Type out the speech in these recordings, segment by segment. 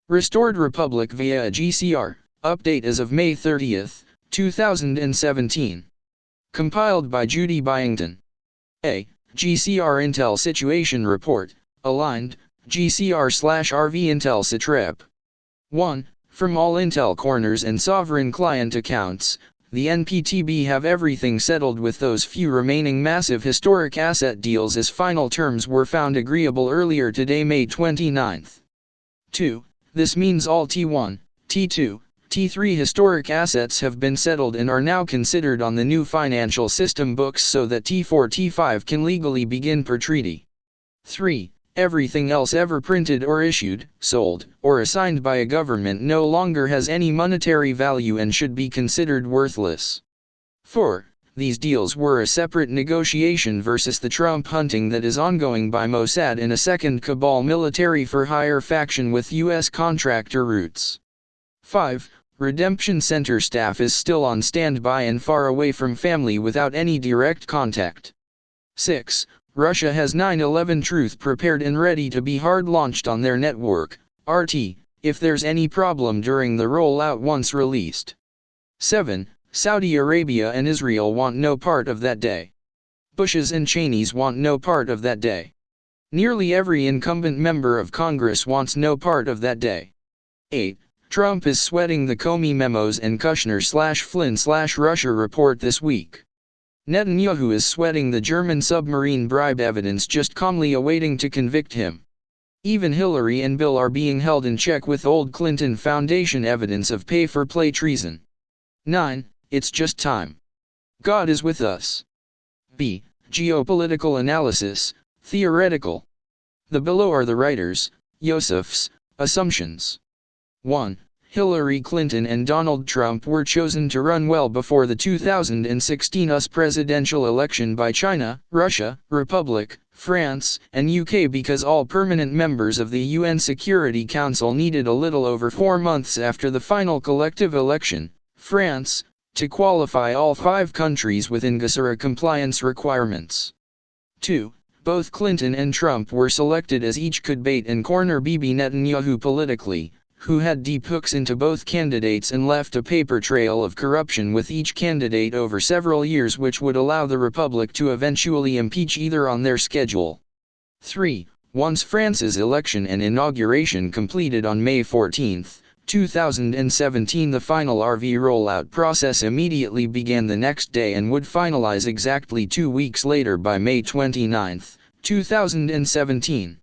Restored Republic via a GCR, update as of May 30, 2017. Compiled by Judy Byington. A. GCR Intel Situation Report, aligned, GCR/RV Intel Sitrep. 1. From all Intel corners and sovereign client accounts, the NPTB have everything settled with those few remaining massive historic asset deals as final terms were found agreeable earlier today, May 29. 2. This means all T1, T2, T3 historic assets have been settled and are now considered on the new financial system books so that T4, T5 can legally begin per treaty. 3. Everything else ever printed or issued, sold, or assigned by a government no longer has any monetary value and should be considered worthless. 4. These deals were a separate negotiation versus the Trump hunting that is ongoing by Mossad in a second cabal military for hire faction with U.S. contractor roots. 5. Redemption Center staff is still on standby and far away from family without any direct contact. 6. Russia has 9/11 Truth prepared and ready to be hard-launched on their network, RT, if there's any problem during the rollout once released. 7. Saudi Arabia and Israel want no part of that day. Bushes and Cheneys want no part of that day. Nearly every incumbent member of Congress wants no part of that day. 8. Trump is sweating the Comey memos and Kushner/Flynn/Russia report this week. Netanyahu is sweating the German submarine bribe evidence, just calmly awaiting to convict him. Even Hillary and Bill are being held in check with old Clinton Foundation evidence of pay-for-play treason. 9. It's just time. God is with us. B. Geopolitical analysis, theoretical. The below are the writers, Yosef's, assumptions. 1. Hillary Clinton and Donald Trump were chosen to run well before the 2016 US presidential election by China, Russia, Republic, France, and UK because all permanent members of the UN Security Council needed a little over 4 months after the final collective election, France, to qualify all 5 countries within GCR compliance requirements. 2. Both Clinton and Trump were selected as each could bait and corner Bibi Netanyahu politically, who had deep hooks into both candidates and left a paper trail of corruption with each candidate over several years, which would allow the Republic to eventually impeach either on their schedule. 3. Once France's election and inauguration completed on May 14, 2017, the final RV rollout process immediately began the next day and would finalize exactly 2 weeks later by May 29, 2017.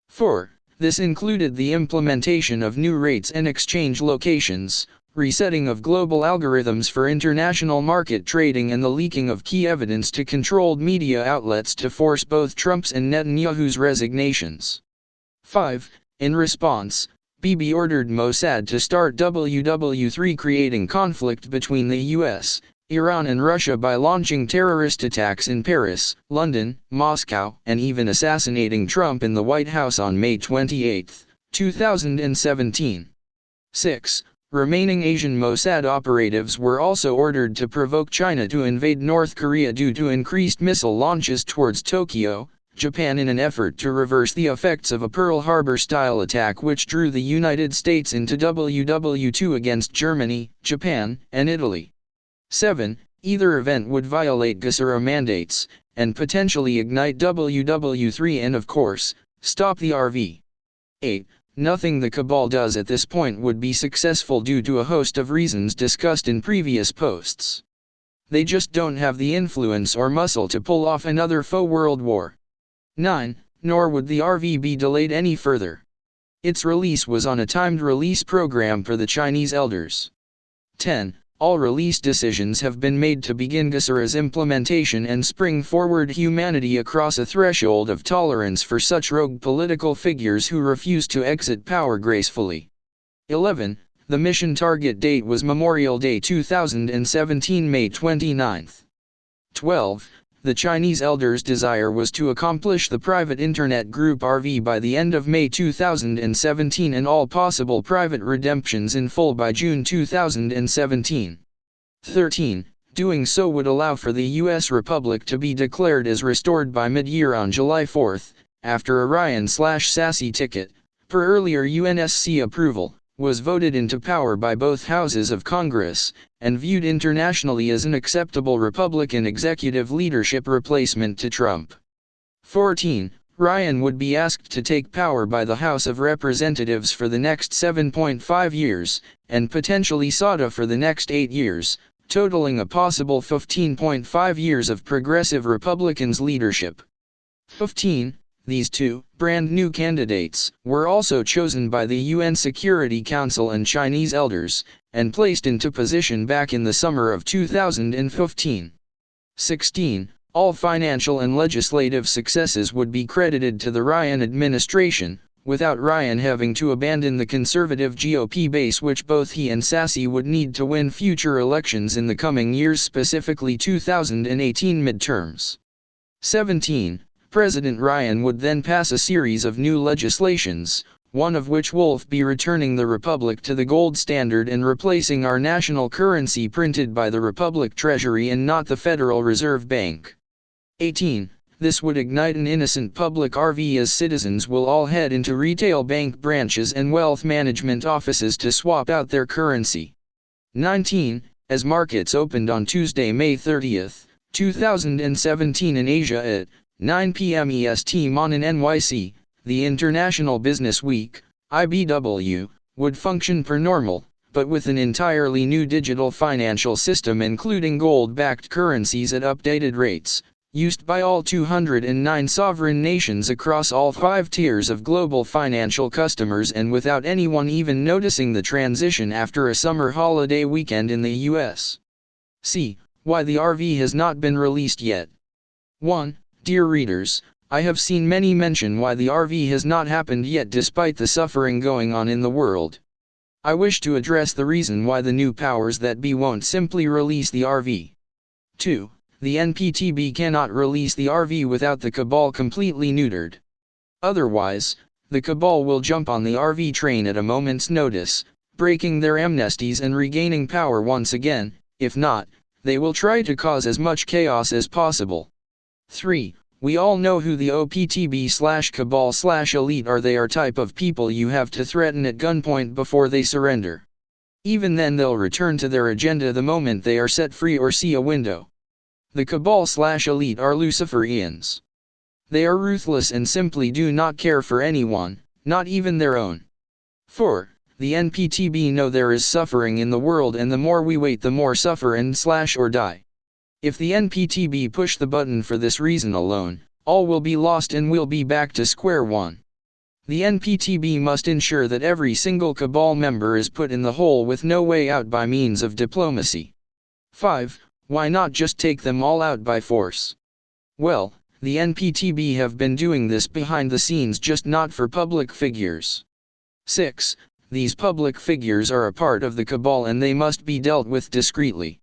4. This included the implementation of new rates and exchange locations, resetting of global algorithms for international market trading, and the leaking of key evidence to controlled media outlets to force both Trump's and Netanyahu's resignations. 5. In response, Bibi ordered Mossad to start WW3, creating conflict between the US, Iran and Russia by launching terrorist attacks in Paris, London, Moscow, and even assassinating Trump in the White House on May 28, 2017. 6. Remaining Asian Mossad operatives were also ordered to provoke China to invade North Korea due to increased missile launches towards Tokyo, Japan, in an effort to reverse the effects of a Pearl Harbor-style attack which drew the United States into WW2 against Germany, Japan, and Italy. 7. Either event would violate GCR mandates, and potentially ignite WW3 and, of course, stop the RV. 8. Nothing the cabal does at this point would be successful due to a host of reasons discussed in previous posts. They just don't have the influence or muscle to pull off another faux world war. 9. Nor would the RV be delayed any further. Its release was on a timed release program for the Chinese elders. 10. All release decisions have been made to begin GCR's implementation and spring forward humanity across a threshold of tolerance for such rogue political figures who refuse to exit power gracefully. 11. The mission target date was Memorial Day 2017, May 29. 12. The Chinese elders' desire was to accomplish the private internet group RV by the end of May 2017 and all possible private redemptions in full by June 2017. 13. Doing so would allow for the U.S. Republic to be declared as restored by mid-year on July 4, after a Ryan/Sassy ticket, per earlier UNSC approval, was voted into power by both houses of Congress, and viewed internationally as an acceptable Republican executive leadership replacement to Trump. 14. Ryan would be asked to take power by the House of Representatives for the next 7.5 years, and potentially SADA for the next 8 years, totaling a possible 15.5 years of progressive Republicans' leadership. 15. These two, brand new candidates, were also chosen by the UN Security Council and Chinese elders, and placed into position back in the summer of 2015. 16. All financial and legislative successes would be credited to the Ryan administration, without Ryan having to abandon the conservative GOP base which both he and Sassy would need to win future elections in the coming years, specifically 2018 midterms. 17. President Ryan would then pass a series of new legislations, one of which will be returning the Republic to the gold standard and replacing our national currency printed by the Republic Treasury and not the Federal Reserve Bank. 18. This would ignite an innocent public RV as citizens will all head into retail bank branches and wealth management offices to swap out their currency. 19. As markets opened on Tuesday, May 30, 2017 in Asia at 9 p.m. EST Mon in NYC, the International Business Week, IBW, would function per normal, but with an entirely new digital financial system including gold-backed currencies at updated rates, used by all 209 sovereign nations across all 5 tiers of global financial customers and without anyone even noticing the transition after a summer holiday weekend in the US. See, why the RV has not been released yet. 1. Dear readers, I have seen many mention why the RV has not happened yet despite the suffering going on in the world. I wish to address the reason why the new powers that be won't simply release the RV. 2. The NPTB cannot release the RV without the cabal completely neutered. Otherwise, the cabal will jump on the RV train at a moment's notice, breaking their amnesties and regaining power once again. If not, they will try to cause as much chaos as possible. 3. We all know who the OPTB/cabal/elite are. They are type of people you have to threaten at gunpoint before they surrender. Even then they'll return to their agenda the moment they are set free or see a window. The cabal/elite are Luciferians. They are ruthless and simply do not care for anyone, not even their own. 4. The NPTB know there is suffering in the world and the more we wait the more suffer and/or die. If the NPTB push the button for this reason alone, all will be lost and we'll be back to square one. The NPTB must ensure that every single cabal member is put in the hole with no way out by means of diplomacy. 5. Why not just take them all out by force? Well, the NPTB have been doing this behind the scenes, just not for public figures. 6. These public figures are a part of the cabal and they must be dealt with discreetly.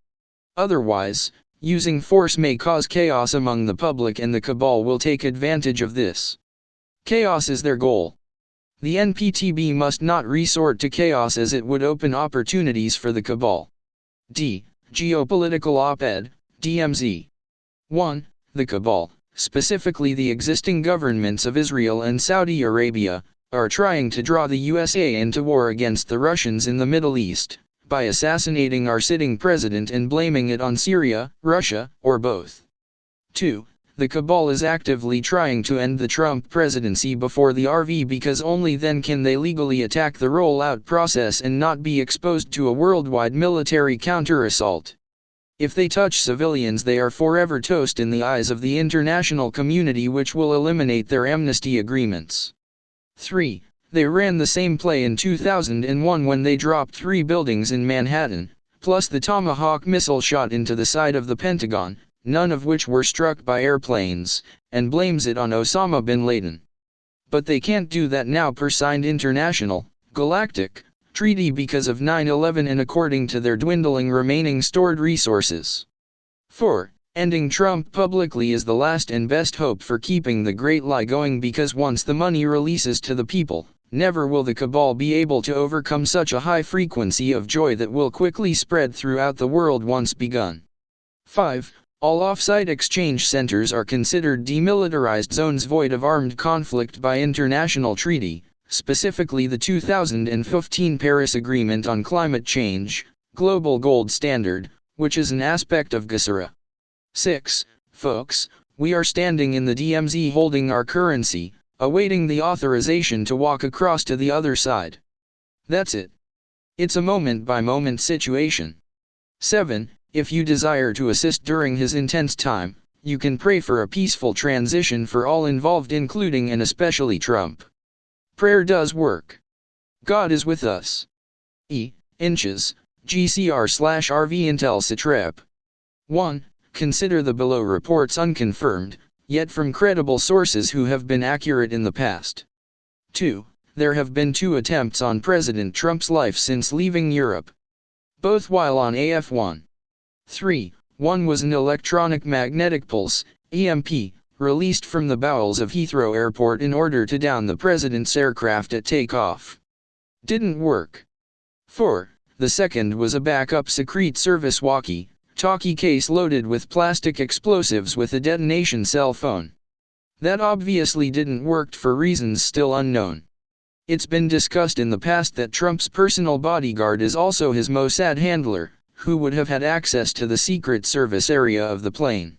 Otherwise, using force may cause chaos among the public and the cabal will take advantage of this. Chaos is their goal. The NPTB must not resort to chaos as it would open opportunities for the cabal. D. Geopolitical Op-Ed, DMZ. 1. The cabal, specifically the existing governments of Israel and Saudi Arabia, are trying to draw the USA into war against the Russians in the Middle East, by assassinating our sitting president and blaming it on Syria, Russia, or both. 2. The cabal is actively trying to end the Trump presidency before the RV because only then can they legally attack the rollout process and not be exposed to a worldwide military counter-assault. If they touch civilians they are forever toast in the eyes of the international community, which will eliminate their amnesty agreements. 3. They ran the same play in 2001 when they dropped 3 buildings in Manhattan, plus the Tomahawk missile shot into the side of the Pentagon, none of which were struck by airplanes, and blames it on Osama bin Laden. But they can't do that now per signed international, galactic, treaty because of 9/11 and according to their dwindling remaining stored resources. 4. Ending Trump publicly is the last and best hope for keeping the great lie going, because once the money releases to the people, never will the cabal be able to overcome such a high frequency of joy that will quickly spread throughout the world once begun. 5. All off-site exchange centers are considered demilitarized zones void of armed conflict by international treaty, specifically the 2015 Paris Agreement on Climate Change, Global Gold Standard, which is an aspect of GCR. 6. Folks, we are standing in the DMZ holding our currency, awaiting the authorization to walk across to the other side. That's it. It's a moment-by-moment situation. 7. If you desire to assist during his intense time, you can pray for a peaceful transition for all involved, including and especially Trump. Prayer does work. God is with us. Inches, GCR/RV Intel Sitrep. 1. Consider the below reports unconfirmed, yet from credible sources who have been accurate in the past. 2. There have been 2 attempts on President Trump's life since leaving Europe, both while on AF-1. 3. One was an electronic magnetic pulse, EMP, released from the bowels of Heathrow Airport in order to down the president's aircraft at takeoff. Didn't work. 4. The second was a backup Secret Service walkie-talkie case loaded with plastic explosives with a detonation cell phone. That obviously didn't work for reasons still unknown. It's been discussed in the past that Trump's personal bodyguard is also his Mossad handler, who would have had access to the Secret Service area of the plane.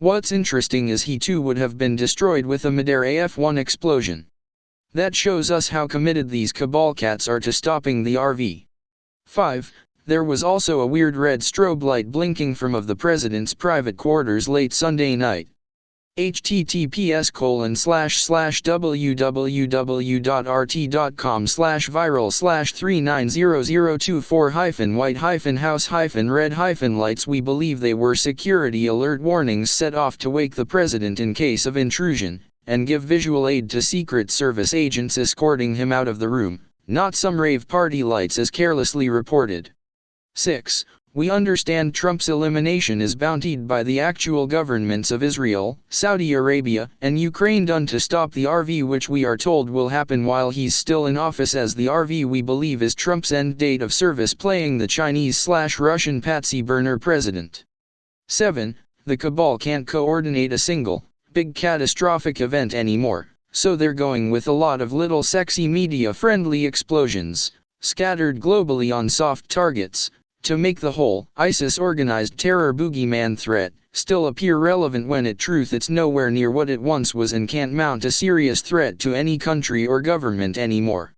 What's interesting is he too would have been destroyed with a mid-air AF-1 explosion. That shows us how committed these cabal cats are to stopping the RV. 5. There was also a weird red strobe light blinking from of the president's private quarters late Sunday night. https://www.rt.com/viral/39002/white-house-red-lights. We believe they were security alert warnings set off to wake the president in case of intrusion, and give visual aid to Secret Service agents escorting him out of the room, not some rave party lights as carelessly reported. 6. We understand Trump's elimination is bountied by the actual governments of Israel, Saudi Arabia, and Ukraine done to stop the RV, which we are told will happen while he's still in office, as the RV we believe is Trump's end date of service, playing the Chinese/Russian patsy burner president. 7. The cabal can't coordinate a single, big catastrophic event anymore, so they're going with a lot of little sexy media-friendly explosions, scattered globally on soft targets, to make the whole ISIS organized terror boogeyman threat still appear relevant when in truth it's nowhere near what it once was and can't mount a serious threat to any country or government anymore.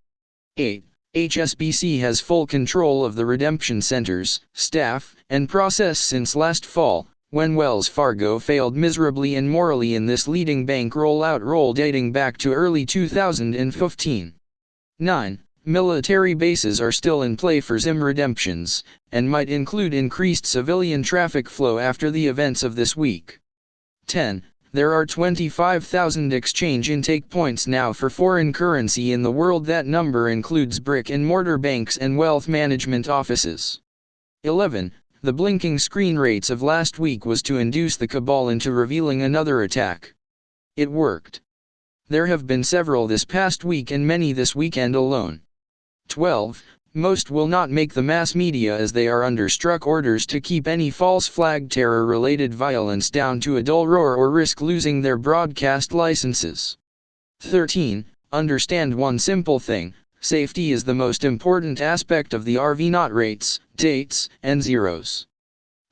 8. HSBC has full control of the redemption centers, staff, and process since last fall, when Wells Fargo failed miserably and morally in this leading bank rollout role dating back to early 2015. 9. Military bases are still in play for Zim redemptions, and might include increased civilian traffic flow after the events of this week. 10. There are 25,000 exchange intake points now for foreign currency in the world. That number includes brick-and-mortar banks and wealth management offices. 11. The blinking screen rates of last week was to induce the cabal into revealing another attack. It worked. There have been several this past week and many this weekend alone. 12. Most will not make the mass media as they are under struck orders to keep any false flag terror-related violence down to a dull roar or risk losing their broadcast licenses. 13. Understand one simple thing: safety is the most important aspect of the RV, not rates, dates, and zeros.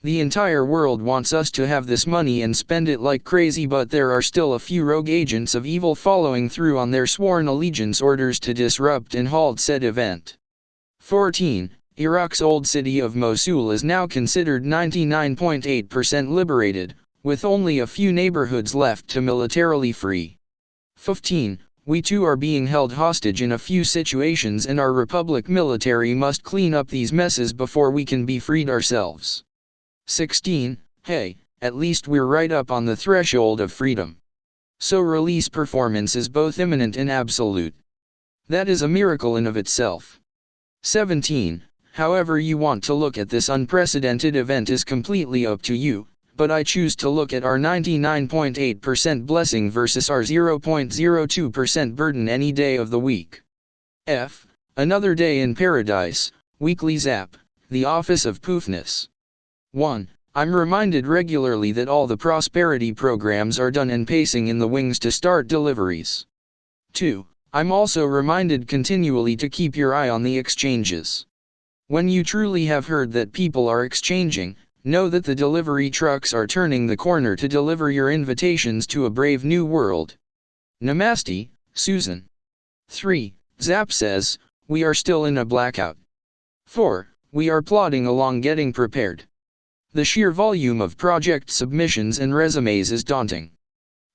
The entire world wants us to have this money and spend it like crazy, but there are still a few rogue agents of evil following through on their sworn allegiance orders to disrupt and halt said event. 14. Iraq's old city of Mosul is now considered 99.8% liberated, with only a few neighborhoods left to militarily free. 15. We too are being held hostage in a few situations, and our republic military must clean up these messes before we can be freed ourselves. 16. Hey, at least we're right up on the threshold of freedom. So release performance is both imminent and absolute. That is a miracle in of itself. 17. However you want to look at this unprecedented event is completely up to you, but I choose to look at our 99.8% blessing versus our 0.02% burden any day of the week. Another day in paradise, weekly zap, the office of poofness. 1. I'm reminded regularly that all the prosperity programs are done and pacing in the wings to start deliveries. 2. I'm also reminded continually to keep your eye on the exchanges. When you truly have heard that people are exchanging, know that the delivery trucks are turning the corner to deliver your invitations to a brave new world. Namaste, Susan. 3. Zap says, we are still in a blackout. 4. We are plodding along getting prepared. The sheer volume of project submissions and resumes is daunting.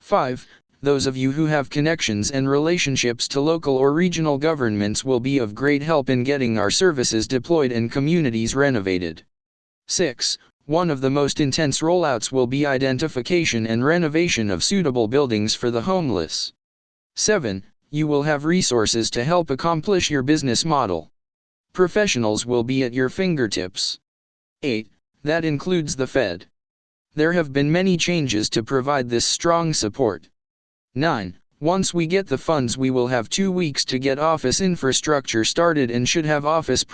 5. Those of you who have connections and relationships to local or regional governments will be of great help in getting our services deployed and communities renovated. 6. One of the most intense rollouts will be identification and renovation of suitable buildings for the homeless. 7. You will have resources to help accomplish your business model. Professionals will be at your fingertips. 8. That includes the Fed. There have been many changes to provide this strong support. 9. Once we get the funds, we will have 2 weeks to get office infrastructure started and should have office